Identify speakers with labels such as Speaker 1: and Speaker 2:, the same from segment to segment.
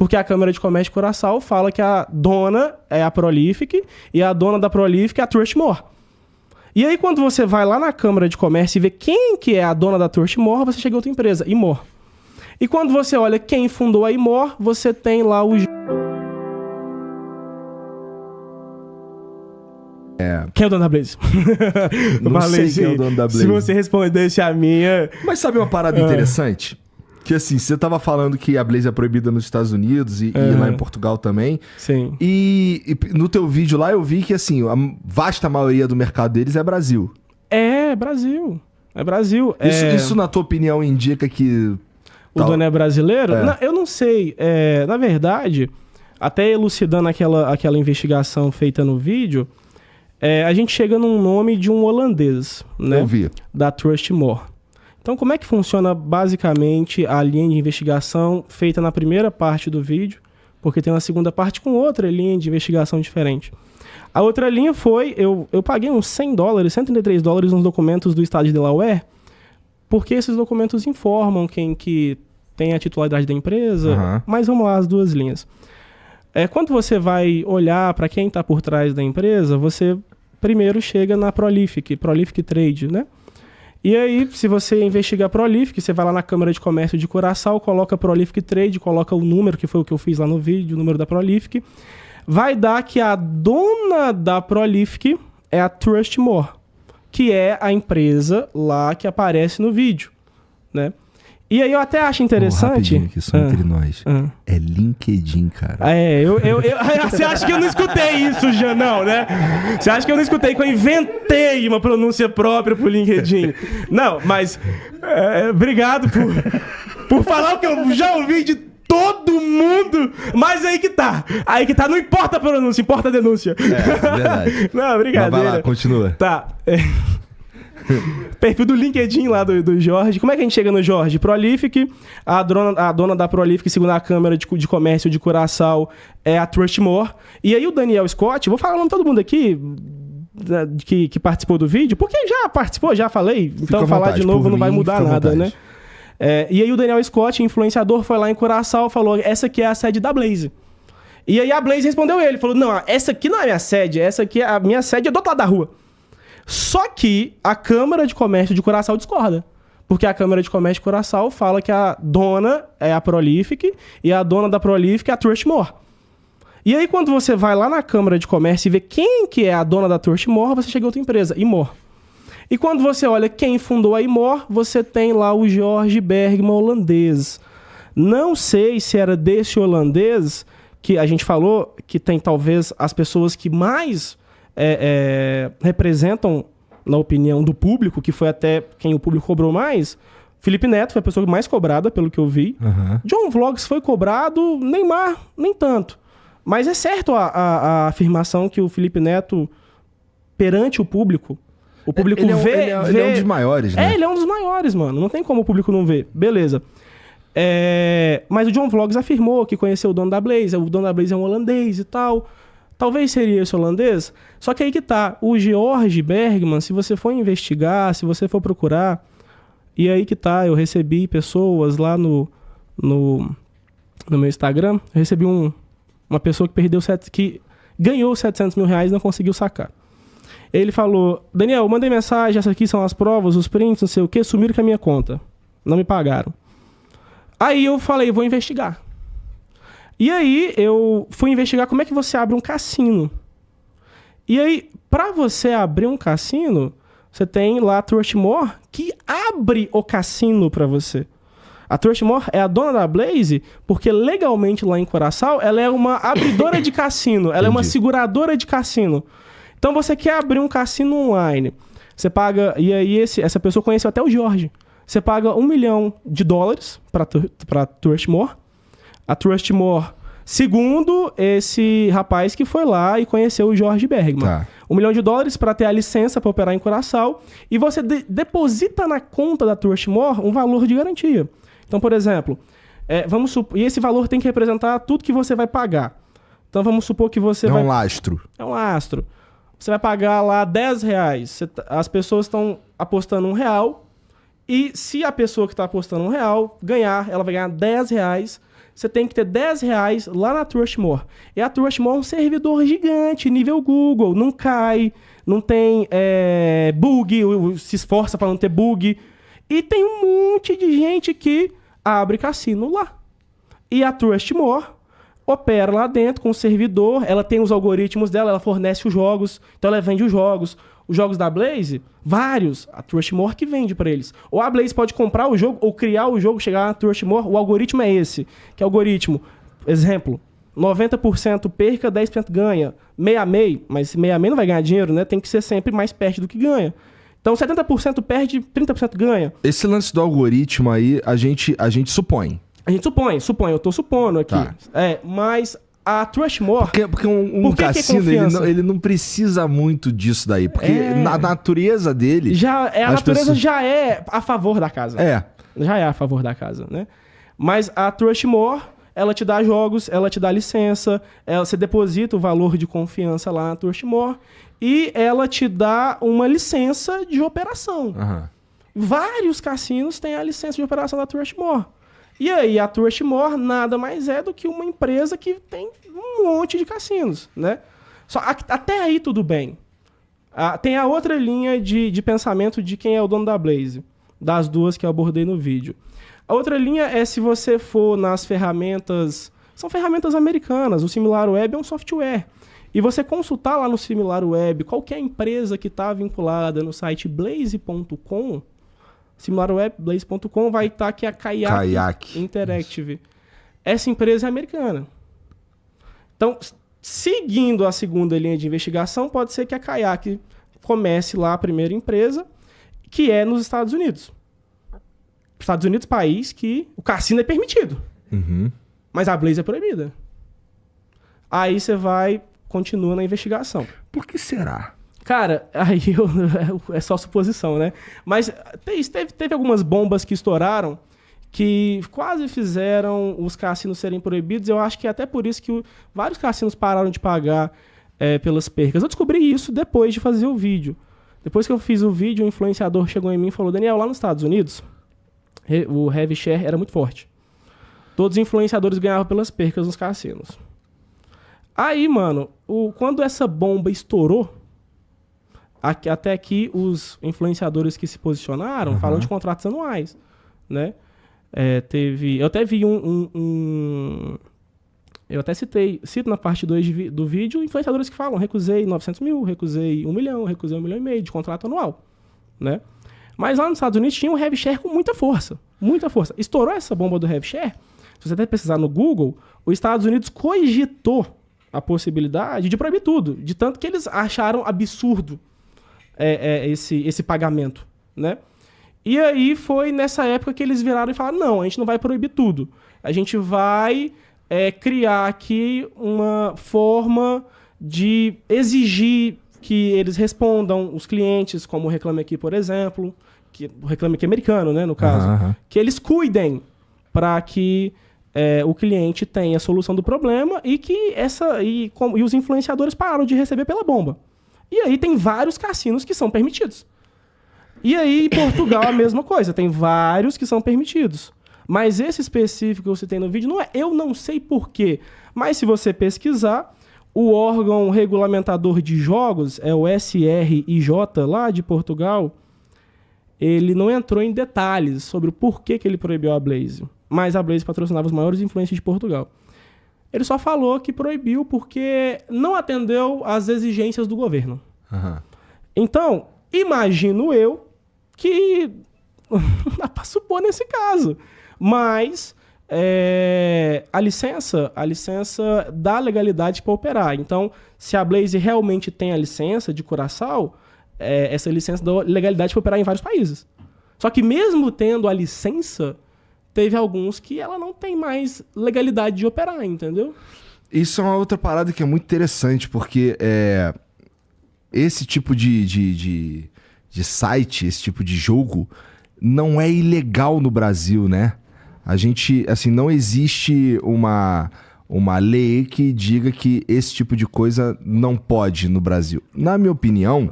Speaker 1: Porque a Câmara de Comércio de Curaçao fala que a dona é a Prolific e a dona da Prolific é a Trustmore. E aí, quando você vai lá na Câmara de Comércio e vê quem que é a dona da Trustmore, você chega a outra empresa, Imor. E quando você olha quem fundou a Imor, você tem lá o... Quem é o dono da Blaze?
Speaker 2: Não sei quem é o dono da Blaze.
Speaker 1: Se você respondesse a minha...
Speaker 2: Mas sabe uma parada interessante? Que assim, você tava falando que a Blaze é proibida nos Estados Unidos e lá em Portugal também.
Speaker 1: Sim.
Speaker 2: E no teu vídeo lá eu vi que assim, a vasta maioria do mercado deles é Brasil.
Speaker 1: É Brasil. É Brasil.
Speaker 2: Isso na tua opinião indica que...
Speaker 1: O dono é brasileiro?
Speaker 2: É.
Speaker 1: Não, eu não sei. Na verdade, até elucidando aquela investigação feita no vídeo, a gente chega num nome de um holandês, né?
Speaker 2: Eu vi.
Speaker 1: Da Trustmore. Então, como é que funciona basicamente a linha de investigação feita na primeira parte do vídeo? Porque tem uma segunda parte com outra linha de investigação diferente. A outra linha foi, eu paguei uns $100, $133 nos documentos do estado de Delaware, porque esses documentos informam quem que tem a titularidade da empresa, mas vamos lá, as duas linhas. Quando você vai olhar para quem está por trás da empresa, você primeiro chega na Prolific Trade, né? E aí, se você investigar a Prolific, você vai lá na Câmara de Comércio de Curaçao, coloca Prolific Trade, coloca o número, que foi o que eu fiz lá no vídeo, o número da Prolific. Vai dar que a dona da Prolific é a Trustmore, que é a empresa lá que aparece no vídeo, né? E aí eu até acho interessante...
Speaker 2: Rapidinho aqui, só entre nós. É LinkedIn, cara.
Speaker 1: Você acha que eu não escutei isso, Janão, né? Você acha que eu não escutei que eu inventei uma pronúncia própria pro LinkedIn? Não, mas... obrigado por falar o que eu já ouvi de todo mundo, mas aí que tá, não importa a pronúncia, importa a denúncia.
Speaker 2: Verdade.
Speaker 1: Não, brincadeira.
Speaker 2: Mas vai lá, continua.
Speaker 1: Tá, perfil do LinkedIn lá do Jorge. Como é que a gente chega no Jorge? Prolific, a dona da Prolific, segundo a Câmara de Comércio de Curaçao, é a Trustmore. E aí o Daniel Scott, vou falar o nome de todo mundo aqui que participou do vídeo, porque já participou, já falei, então falar de novo não vai mudar nada, né? E aí o Daniel Scott, influenciador, foi lá em Curaçao e falou, essa aqui é a sede da Blaze. E aí a Blaze respondeu ele, falou, não, essa aqui não é a minha sede, a minha sede é do outro lado da rua. Só que a Câmara de Comércio de Curaçao discorda. Porque a Câmara de Comércio de Curaçao fala que a dona é a Prolific e a dona da Prolific é a Trustmore. E aí, quando você vai lá na Câmara de Comércio e vê quem que é a dona da Trustmore, você chega a outra empresa, Imor. E quando você olha quem fundou a Imor, você tem lá o Jorge Bergman holandês. Não sei se era desse holandês que a gente falou que tem talvez as pessoas que mais... representam, na opinião do público, que foi até quem o público cobrou mais. Felipe Neto foi a pessoa mais cobrada, pelo que eu vi. John Vlogs foi cobrado, Neymar, nem tanto. Mas é certo a afirmação que o Felipe Neto, perante o público vê...
Speaker 2: Ele é um dos maiores, né?
Speaker 1: Ele é um dos maiores, mano. Não tem como o público não ver. Beleza. Mas o John Vlogs afirmou que conheceu o dono da Blaze. O dono da Blaze é um holandês e tal. Talvez seria esse holandês. Só que aí que tá. O Jorge Bergman, se você for investigar, se você for procurar... E aí que tá. Eu recebi pessoas lá no meu Instagram. Eu recebi uma pessoa que ganhou R$700 mil e não conseguiu sacar. Ele falou... Daniel, eu mandei mensagem. Essas aqui são as provas, os prints, não sei o quê. Sumiram com a minha conta. Não me pagaram. Aí eu falei, vou investigar. E aí, eu fui investigar como é que você abre um cassino. E aí, para você abrir um cassino, você tem lá a Trustmore, que abre o cassino para você. A Trustmore é a dona da Blaze, porque legalmente lá em Curaçao, ela é uma abridora de cassino. Ela é uma seguradora de cassino. Então, você quer abrir um cassino online. Você paga... E aí, essa pessoa conheceu até o Jorge. Você paga $1 milhão para Trustmore. A Trustmore, segundo esse rapaz que foi lá e conheceu o Jorge Bergman.
Speaker 2: Tá.
Speaker 1: $1 milhão para ter a licença para operar em Curaçao. E você deposita na conta da Trustmore um valor de garantia. Então, por exemplo, e esse valor tem que representar tudo que você vai pagar. Então, vamos supor que você vai...
Speaker 2: É um lastro.
Speaker 1: É um lastro. Você vai pagar lá R$10. As pessoas estão apostando R$1. E se a pessoa que está apostando R$1 ganhar, ela vai ganhar R$10. você tem que ter R$10 lá na Trustmore. E a Trustmore é um servidor gigante, nível Google, não cai, não tem bug, se esforça para não ter bug. E tem um monte de gente que abre cassino lá. E a Trustmore opera lá dentro com o servidor, ela tem os algoritmos dela, ela fornece os jogos, então ela vende os jogos. Os jogos da Blaze, vários, a Trustmore que vende para eles. Ou a Blaze pode comprar o jogo, ou criar o jogo, chegar na Trustmore, o algoritmo é esse. Que é o algoritmo, exemplo, 90% perca, 10% ganha. Meio, mas meio não vai ganhar dinheiro, né? Tem que ser sempre mais perto do que ganha. Então 70% perde, 30% ganha.
Speaker 2: Esse lance do algoritmo aí, a gente supõe.
Speaker 1: A gente supõe, eu tô supondo aqui. Tá. Mas a Trustmore...
Speaker 2: Porque um cassino, ele não precisa muito disso daí. Porque a natureza dele...
Speaker 1: A natureza já é a favor da casa. Já é a favor da casa, né? Mas a Trustmore, ela te dá jogos, ela te dá licença, você deposita o valor de confiança lá na Trustmore e ela te dá uma licença de operação.
Speaker 2: Uhum.
Speaker 1: Vários cassinos têm a licença de operação da Trustmore. E aí, a Trustmore nada mais é do que uma empresa que tem um monte de cassinos, né? Até aí tudo bem. Tem a outra linha de pensamento de quem é o dono da Blaze, das duas que eu abordei no vídeo. A outra linha é se você for nas ferramentas... São ferramentas americanas, o SimilarWeb é um software. E você consultar lá no SimilarWeb qualquer empresa que está vinculada no site blaze.com... SimilarWeb, Blaze.com, vai estar aqui a Kayak Interactive. Essa empresa é americana. Então, seguindo a segunda linha de investigação, pode ser que a Kayak comece lá a primeira empresa, que é nos Estados Unidos. Estados Unidos, país que o cassino é permitido.
Speaker 2: Uhum.
Speaker 1: Mas a Blaze é proibida. Aí você continua na investigação.
Speaker 2: Por que será?
Speaker 1: Cara, aí é só suposição, né? Mas teve algumas bombas que estouraram que quase fizeram os cassinos serem proibidos. Eu acho que é até por isso que vários cassinos pararam de pagar pelas percas. Eu descobri isso depois de fazer o vídeo. Depois que eu fiz o vídeo, um influenciador chegou em mim e falou: Daniel, lá nos Estados Unidos, o heavy share era muito forte. Todos os influenciadores ganhavam pelas percas nos cassinos. Aí, mano, quando essa bomba estourou, até aqui os influenciadores que se posicionaram falam de contratos anuais, né? Eu até vi eu até cito na parte 2 do vídeo influenciadores que falam: recusei 900 mil, recusei 1 milhão, recusei 1,5 milhão de contrato anual, né? Mas lá nos Estados Unidos tinha um heavy share com muita força. Estourou essa bomba do heavy share. Se você até pesquisar no Google, os Estados Unidos cogitou a possibilidade de proibir tudo, de tanto que eles acharam absurdo esse pagamento, né? E aí foi nessa época que eles viraram e falaram: não, a gente não vai proibir tudo. A gente vai criar aqui uma forma de exigir que eles respondam os clientes, como o Reclame Aqui, por exemplo, o Reclame Aqui americano, né, no caso, que eles cuidem para que o cliente tenha a solução do problema e que e os influenciadores pararam de receber pela bomba. E aí tem vários cassinos que são permitidos. E aí, em Portugal, a mesma coisa. Tem vários que são permitidos. Mas esse específico que eu citei no vídeo, não é. Eu não sei porquê. Mas se você pesquisar, o órgão regulamentador de jogos, é o SRIJ, lá de Portugal, ele não entrou em detalhes sobre o porquê que ele proibiu a Blaze. Mas a Blaze patrocinava os maiores influencers de Portugal. Ele só falou que proibiu porque não atendeu às exigências do governo. Então, imagino eu que não dá para supor nesse caso. Mas a licença dá legalidade para operar. Então, se a Blaze realmente tem a licença de Curaçao, essa licença dá legalidade para operar em vários países. Só que mesmo tendo a licença, teve alguns que ela não tem mais legalidade de operar, entendeu?
Speaker 2: Isso é uma outra parada que é muito interessante, porque esse tipo de site, esse tipo de jogo, não é ilegal no Brasil, né? A gente, assim, não existe uma lei que diga que esse tipo de coisa não pode no Brasil. Na minha opinião,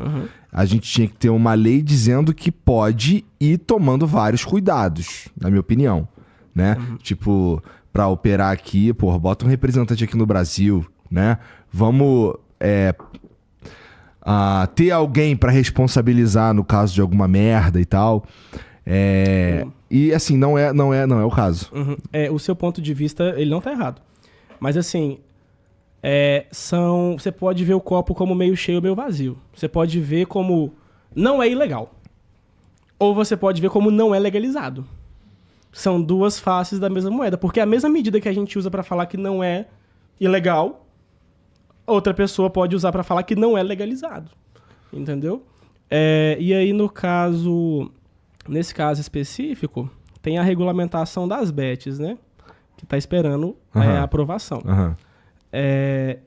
Speaker 2: a gente tinha que ter uma lei dizendo que pode ir tomando vários cuidados, na minha opinião, né? Tipo, pra operar aqui, porra, bota um representante aqui no Brasil, né? Vamos ter alguém pra responsabilizar no caso de alguma merda e tal. E assim, não é o caso.
Speaker 1: Uhum. O seu ponto de vista, ele não tá errado. Mas assim, você pode ver o copo como meio cheio ou meio vazio. Você pode ver como não é ilegal. Ou você pode ver como não é legalizado. São duas faces da mesma moeda. Porque a mesma medida que a gente usa pra falar que não é ilegal, outra pessoa pode usar pra falar que não é legalizado. Entendeu? E aí, nesse caso específico, tem a regulamentação das bets, né? Que tá esperando a aprovação.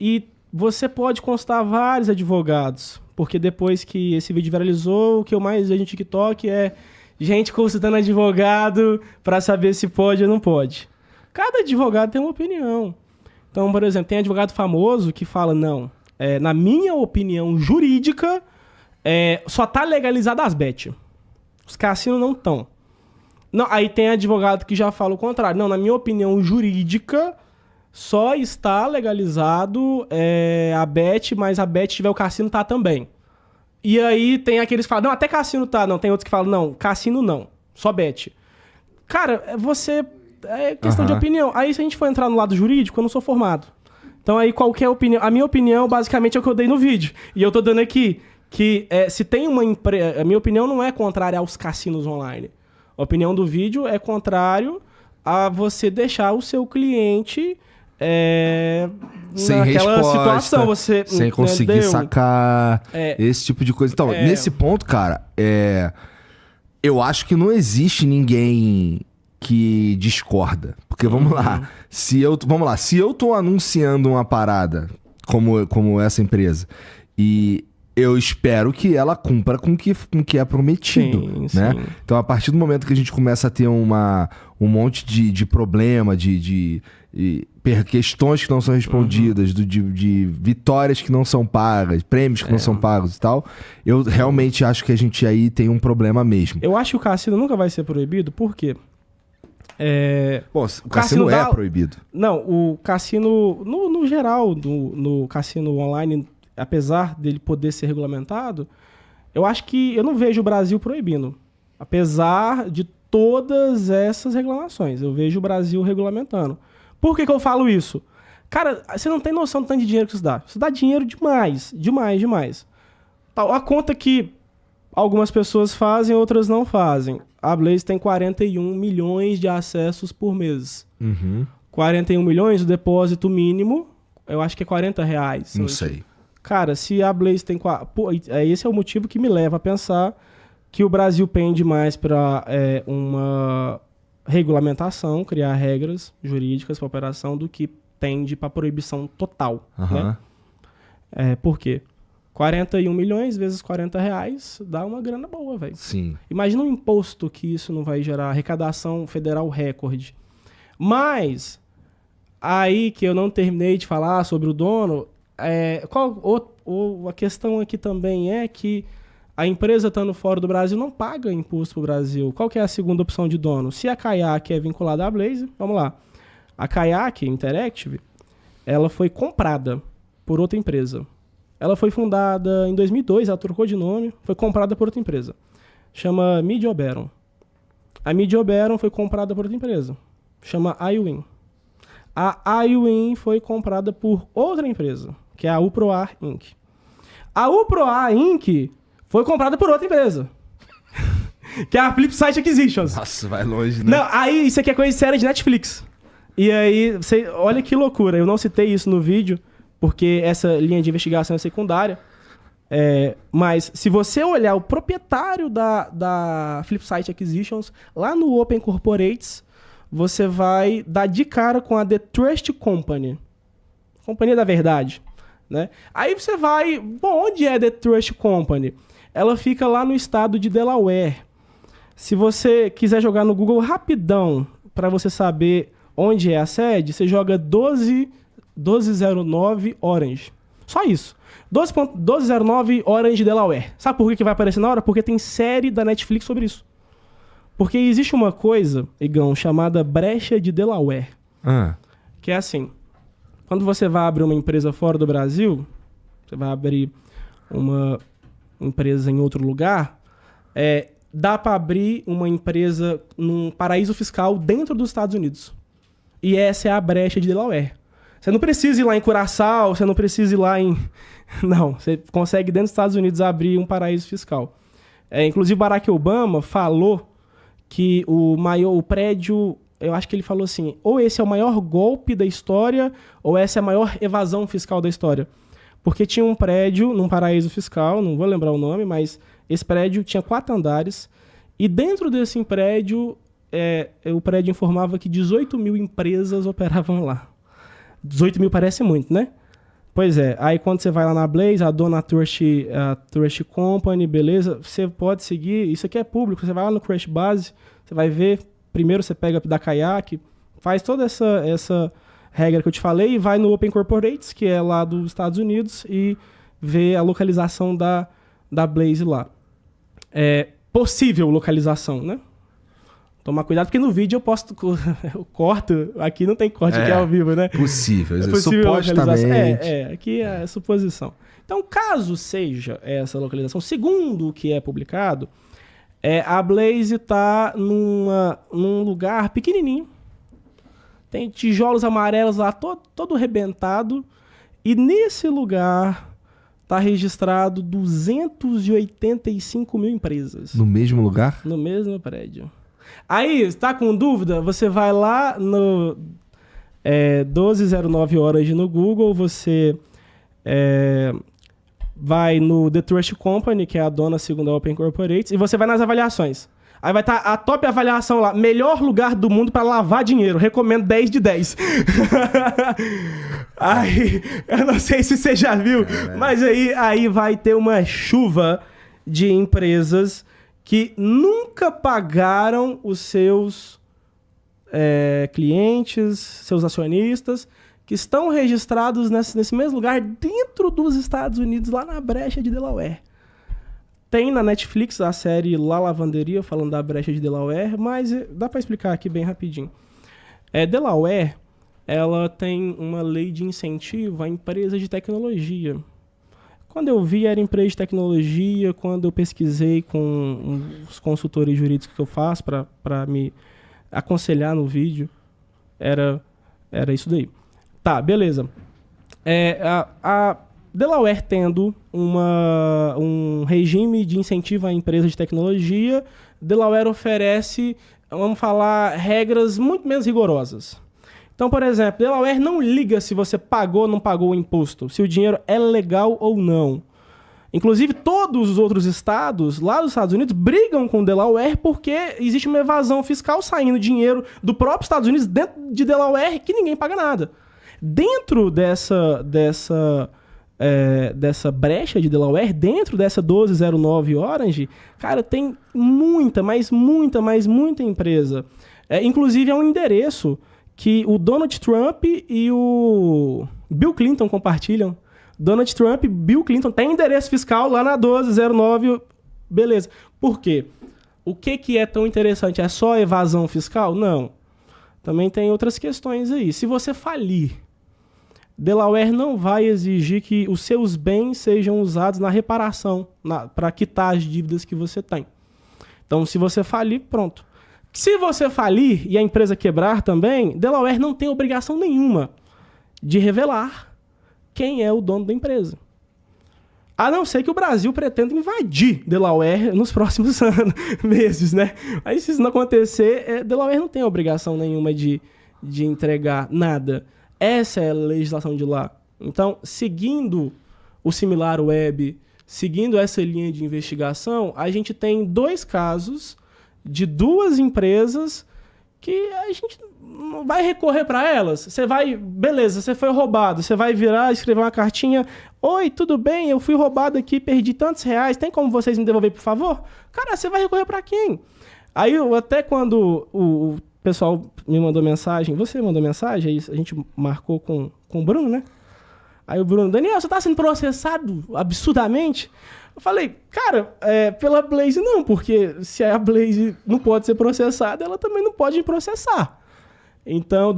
Speaker 1: E você pode constar vários advogados, porque depois que esse vídeo viralizou, o que eu mais vejo no TikTok é gente consultando advogado pra saber se pode ou não pode. Cada advogado tem uma opinião. Então, por exemplo, tem advogado famoso que fala, não, na minha opinião jurídica, só tá legalizado as bets. Os cassinos não estão. Aí tem advogado que já fala o contrário. Não, na minha opinião jurídica, só está legalizado a bet, mas a bet tiver o cassino tá também. E aí tem aqueles que falam, não, até cassino tá. Não, tem outros que falam, não, cassino não, só bet. Cara, é questão de opinião. Aí se a gente for entrar no lado jurídico, eu não sou formado. Então aí qualquer opinião... A minha opinião, basicamente, é o que eu dei no vídeo. E eu tô dando aqui que se tem uma empresa... A minha opinião não é contrária aos cassinos online. A opinião do vídeo é contrário a você deixar o seu cliente...
Speaker 2: sem
Speaker 1: naquela
Speaker 2: resposta,
Speaker 1: situação,
Speaker 2: sem conseguir sacar esse tipo de coisa. Então, nesse ponto, cara, eu acho que não existe ninguém que discorda. Porque, vamos lá, se eu tô anunciando uma parada como essa empresa e eu espero que ela cumpra com o que é prometido, né? Sim. Então, a partir do momento que a gente começa a ter um monte de problema, de questões que não são respondidas, de vitórias que não são pagas, prêmios que não são pagos e tal, eu realmente acho que a gente aí tem um problema mesmo.
Speaker 1: Eu acho que o cassino nunca vai ser proibido, por quê?
Speaker 2: Bom, o cassino é proibido.
Speaker 1: Não, o cassino, no geral, no cassino online, apesar dele poder ser regulamentado, eu acho que eu não vejo o Brasil proibindo. Apesar de todas essas reclamações, eu vejo o Brasil regulamentando. Por que eu falo isso? Cara, você não tem noção do tanto de dinheiro que isso dá. Isso dá dinheiro demais, demais. A conta que algumas pessoas fazem, outras não fazem. A Blaze tem 41 milhões de acessos por mês. 41 milhões, o depósito mínimo, eu acho que é R$40.
Speaker 2: Não sei.
Speaker 1: Cara, se a Blaze tem... esse é o motivo que me leva a pensar que o Brasil pende mais para uma regulamentação, criar regras jurídicas para operação, do que tende para proibição total. Né? Por quê? 41 milhões vezes R$40 dá uma grana boa, velho.
Speaker 2: Sim.
Speaker 1: Imagina um imposto que isso não vai gerar, arrecadação federal recorde. Mas, aí que eu não terminei de falar sobre o dono, a questão aqui também é que a empresa estando fora do Brasil não paga imposto para o Brasil. Qual que é a segunda opção de dono? Se a Kayak é vinculada à Blaze, vamos lá. A Kayak Interactive, ela foi comprada por outra empresa. Ela foi fundada em 2002, ela trocou de nome, foi comprada por outra empresa. Chama Media Oberon. A Media Oberon foi comprada por outra empresa. Chama iWin. A iWin foi comprada por outra empresa, que é a Uproar Inc. A Uproar Inc. foi comprada por outra empresa, que é a Flipside Acquisitions.
Speaker 2: Nossa, vai longe, né?
Speaker 1: Não, aí isso aqui é coisa séria de Netflix. E aí, olha que loucura, eu não citei isso no vídeo, porque essa linha de investigação é secundária. Mas se você olhar o proprietário da Flipside Acquisitions, lá no Open Corporates, você vai dar de cara com a The Trust Company. Companhia da Verdade. Né? Aí você vai... Bom, onde é The Trust Company? Ela fica lá no estado de Delaware. Se você quiser jogar no Google rapidão, para você saber onde é a sede, você joga 1209 Orange. Só isso. 1209 Orange Delaware. Sabe por que vai aparecer na hora? Porque tem série da Netflix sobre isso. Porque existe uma coisa, Igão, chamada brecha de Delaware. Que é assim, quando você vai abrir uma empresa fora do Brasil, você vai abrir uma empresa em outro lugar, dá para abrir uma empresa num paraíso fiscal dentro dos Estados Unidos. E essa é a brecha de Delaware. Você não precisa ir lá em Curaçao, você não precisa ir lá em... Não, você consegue dentro dos Estados Unidos abrir um paraíso fiscal. Inclusive, Barack Obama falou que o prédio... Eu acho que ele falou assim, ou esse é o maior golpe da história, ou essa é a maior evasão fiscal da história. Porque tinha um prédio num paraíso fiscal, não vou lembrar o nome, mas esse prédio tinha 4 andares, e dentro desse prédio, o prédio informava que 18 mil empresas operavam lá. 18 mil parece muito, né? Pois é, aí quando você vai lá na Blaze, a dona Trust Company, beleza, você pode seguir, isso aqui é público, você vai lá no Crash Base, você vai ver, primeiro você pega da Kayak, faz toda essa regra que eu te falei e vai no Open Corporates, que é lá dos Estados Unidos, e vê a localização da Blaze lá. Possível localização, né? Tomar cuidado, porque no vídeo eu corto, aqui não tem corte, aqui é ao vivo, né?
Speaker 2: Possível,
Speaker 1: possível
Speaker 2: supostamente.
Speaker 1: Aqui é suposição. Então, caso seja essa localização, segundo o que é publicado, a Blaze está num lugar pequenininho, tem tijolos amarelos lá, todo arrebentado, e nesse lugar está registrado 285 mil empresas.
Speaker 2: No mesmo lugar?
Speaker 1: No mesmo prédio. Aí, está com dúvida? Você vai lá no 1209 horas no Google, você vai no The Trust Company, que é a dona segundo a Open Corporates, e você vai nas avaliações. Aí vai estar a top avaliação lá, melhor lugar do mundo para lavar dinheiro, recomendo 10 de 10. Aí, eu não sei se você já viu, mas aí vai ter uma chuva de empresas que nunca pagaram os seus clientes, seus acionistas, que estão registrados nesse mesmo lugar dentro dos Estados Unidos, lá na brecha de Delaware. Tem na Netflix a série La Lavanderia, falando da brecha de Delaware, mas dá para explicar aqui bem rapidinho. Delaware, ela tem uma lei de incentivo a empresas de tecnologia. Quando eu vi, era empresa de tecnologia. Quando eu pesquisei com os consultores jurídicos que eu faço para me aconselhar no vídeo, era isso daí. Tá, beleza. A Delaware tendo um regime de incentivo a empresas de tecnologia, Delaware oferece, vamos falar, regras muito menos rigorosas. Então, por exemplo, Delaware não liga se você pagou ou não pagou o imposto, se o dinheiro é legal ou não. Inclusive, todos os outros estados lá dos Estados Unidos brigam com Delaware porque existe uma evasão fiscal saindo dinheiro do próprio Estados Unidos dentro de Delaware que ninguém paga nada. Dentro dessa brecha de Delaware, dentro dessa 1209 Orange, cara, tem muita empresa. Inclusive, é um endereço que o Donald Trump e o Bill Clinton compartilham. Donald Trump e Bill Clinton têm endereço fiscal lá na 1209, beleza. Por quê? O que é tão interessante? É só evasão fiscal? Não. Também tem outras questões aí. Se você falir, Delaware não vai exigir que os seus bens sejam usados na reparação, para quitar as dívidas que você tem. Então, se você falir, pronto. Se você falir e a empresa quebrar também, Delaware não tem obrigação nenhuma de revelar quem é o dono da empresa. A não ser que o Brasil pretenda invadir Delaware nos próximos meses, né? Aí, se isso não acontecer, Delaware não tem obrigação nenhuma de entregar nada. Essa é a legislação de lá. Então, seguindo o SimilarWeb, seguindo essa linha de investigação, a gente tem 2 casos de 2 empresas que a gente não vai recorrer para elas. Você vai, beleza, você foi roubado, você vai virar, escrever uma cartinha: oi, tudo bem, eu fui roubado aqui, perdi tantos reais, tem como vocês me devolver, por favor? Cara, você vai recorrer para quem? Aí, até quando o pessoal me mandou mensagem, você mandou mensagem, a gente marcou com o Bruno, né? Aí o Bruno: Daniel, você tá sendo processado absurdamente? Eu falei: cara, pela Blaze não, porque se a Blaze não pode ser processada, ela também não pode me processar. Então,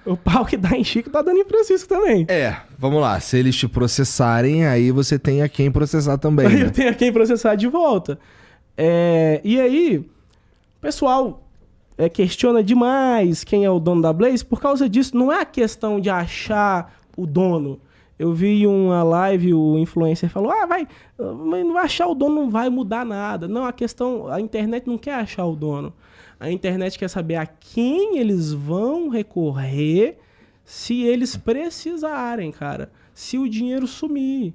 Speaker 1: o pau que dá em Chico tá dando em Francisco também.
Speaker 2: Vamos lá. Se eles te processarem, aí você tem a quem processar também,
Speaker 1: Aí
Speaker 2: né?
Speaker 1: eu tenho a quem processar de volta. E aí, o pessoal questiona demais quem é o dono da Blaze. Por causa disso, não é a questão de achar o dono. Eu vi uma live, o influencer falou, mas não vai achar o dono, não vai mudar nada. Não, a internet não quer achar o dono. A internet quer saber a quem eles vão recorrer se eles precisarem, cara. Se o dinheiro sumir.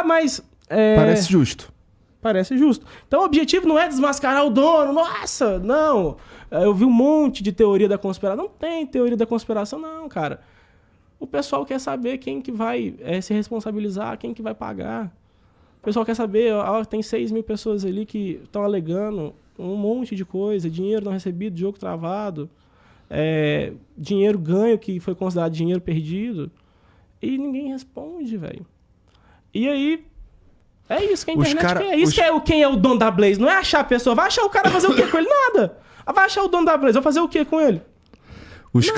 Speaker 1: Mas...
Speaker 2: Parece justo.
Speaker 1: Parece justo. Então o objetivo não é desmascarar o dono. Nossa, não. Eu vi um monte de teoria da conspiração. Não tem teoria da conspiração, não, cara. O pessoal quer saber quem que vai se responsabilizar, quem que vai pagar. O pessoal quer saber, tem 6 mil pessoas ali que estão alegando um monte de coisa, dinheiro não recebido, jogo travado, dinheiro ganho que foi considerado dinheiro perdido, e ninguém responde, velho. E aí, é isso que a internet quer. Isso que é quem é o dono da Blaze, não é achar a pessoa. Vai achar o cara fazer o quê com ele? Nada. Vai achar o dono da Blaze, vai fazer o quê com ele?
Speaker 2: Os